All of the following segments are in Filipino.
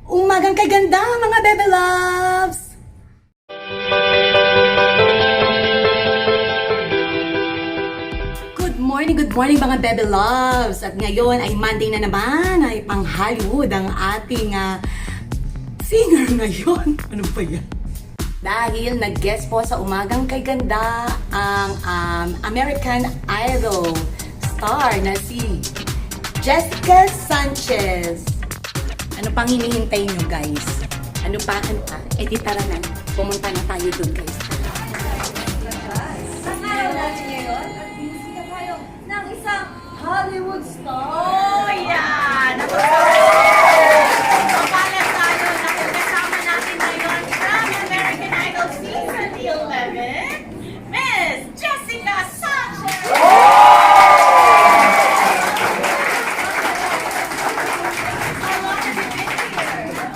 Umagang kay ganda mga Bebe Loves! Good morning mga Bebe Loves! At ngayon ay Monday na naman, ay pang Hollywood ang ating singer ngayon. Ano ba yan? Dahil nag-guest po sa Umagang kay Ganda ang American Idol star na si Jessica Sanchez. Ano pang hinihintay nyo guys? Ano pa? Eh di tara na. Pumunta na tayo dun guys. Ang araw natin ngayon at binisita tayo ng isang Hollywood star. Oh, yeah! Papalat tayo na kasama natin ngayon from American Idol Season 11, Miss Jessica Sanchez! How long have you been here?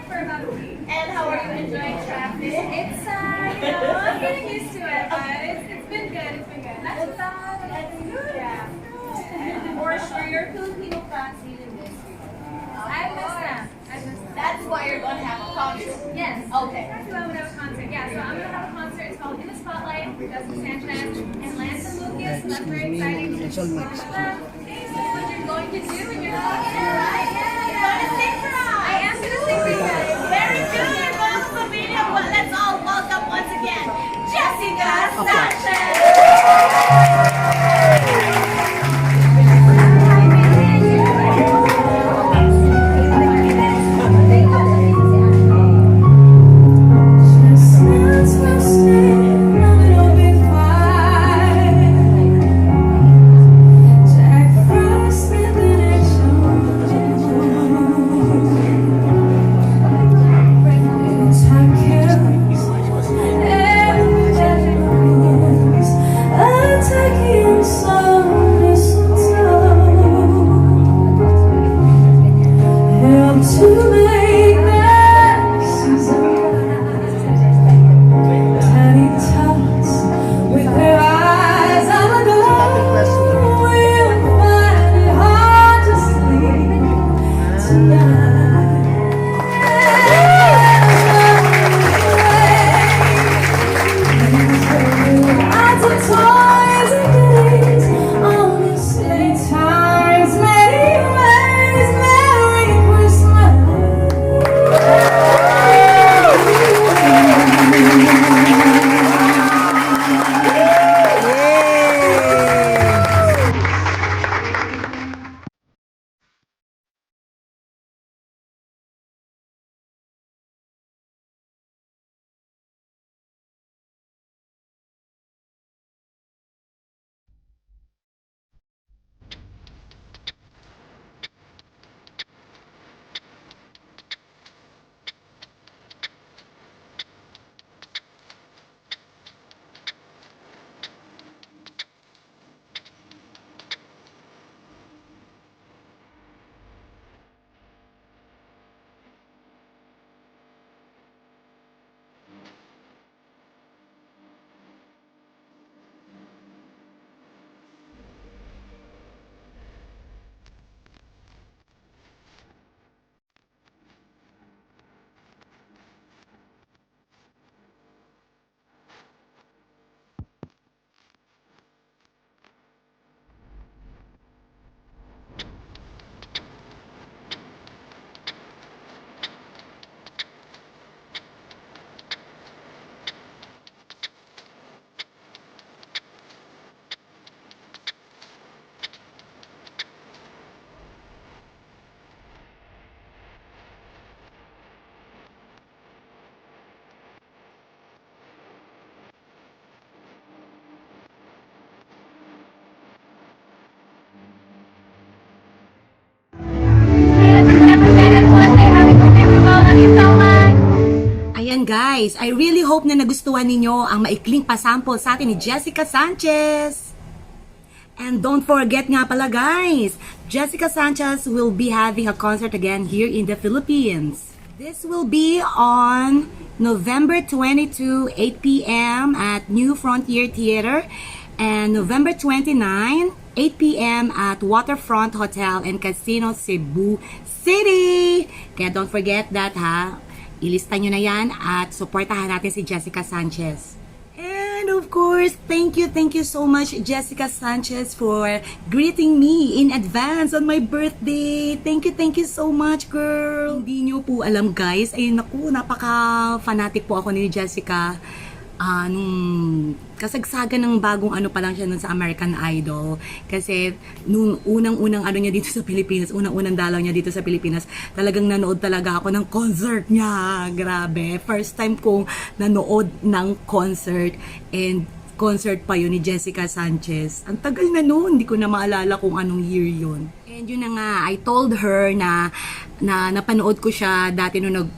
For about a week. And how are you enjoying traffic? It's, I'm getting used to it, but it's been good. It's been good. That's good. Yeah. For sure, your Filipino fans really miss you. I miss them. That's why you're going to have a concert. Yes. Okay. That's why I'm going to have a concert. Yeah, so I'm going to have a concert. It's called In the Spotlight with Jessica Sanchez and Lance and Lucas. So that's very exciting. What you're going to do and you're going to Sing for us. I am going to sing for you guys. Very good. You're welcome to the video, but let's all welcome once again Jessica Sanchez. Ayan guys, I really hope na nagustuhan ninyo ang maikling pasample sa atin ni Jessica Sanchez. And don't forget nga pala guys, Jessica Sanchez will be having a concert again here in the Philippines. This will be on November 22, 8 p.m. at New Frontier Theater, and November 29, 8 p.m. at Waterfront Hotel and Casino Cebu City. Kaya don't forget that ha. Ilista nyo na yan at supportahan natin si Jessica Sanchez. And of course, thank you so much Jessica Sanchez for greeting me in advance on my birthday. Thank you so much, girl. Hindi nyo po alam guys, ay naku, napaka-fanatic po ako ni Jessica. Nung kasagsagan ng bagong ano pa lang siya nun sa American Idol. Kasi nung unang-unang ano niya dito sa Pilipinas, unang-unang dalaw niya dito sa Pilipinas, talagang nanood talaga ako ng concert niya. Grabe. First time kong nanood ng concert, and concert pa yun ni Jessica Sanchez. Ang tagal na noon, hindi ko na maalala kung anong year yun. And yun na nga, I told her na napanood ko siya dati nung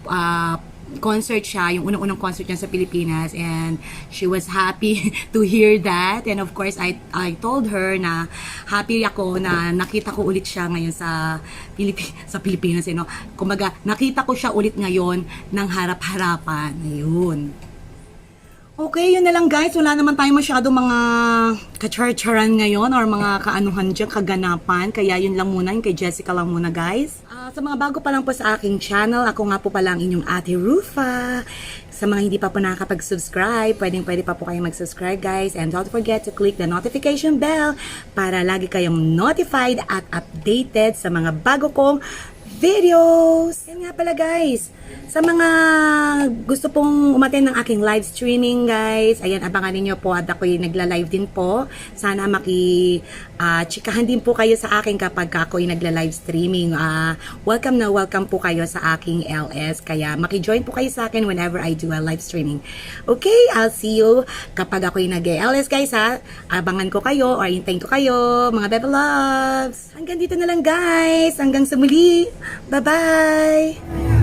concert siya, yung unang-unang concert niya sa Pilipinas, and she was happy to hear that. And of course, I told her na happy ako na nakita ko ulit siya ngayon sa Pilipinas, you know. Kumbaga, nakita ko siya ulit ngayon ng harap-harapan. Ayun. Okay, yun na lang guys. Wala naman tayo masyado mga kachar-charan ngayon or mga kaanuhan dyan, kaganapan. Kaya yun lang muna, yung kay Jessica lang muna guys. Sa mga bago pa lang po sa aking channel, ako nga po pala ang inyong Ate Rufa. Sa mga hindi pa po nakakapag-subscribe, pwede pa po kayong mag-subscribe guys. And don't forget to click the notification bell para lagi kayong notified at updated sa mga bago kong videos. Yan nga pala guys. Sa mga gusto pong umattend ng aking live streaming guys, ayan, abangan niyo po at ako'y nagla-live din po. Sana chikahan din po kayo sa akin kapag ako'y nagla-live streaming. Welcome na welcome po kayo sa aking LS. Kaya maki-join po kayo sa akin whenever I do a live streaming. Okay, I'll see you kapag ako'y nag-LS guys ha. Abangan ko kayo or hintayin ko kayo mga Bebe Loves. Hanggang dito na lang guys. Hanggang sa muli. Bye-bye!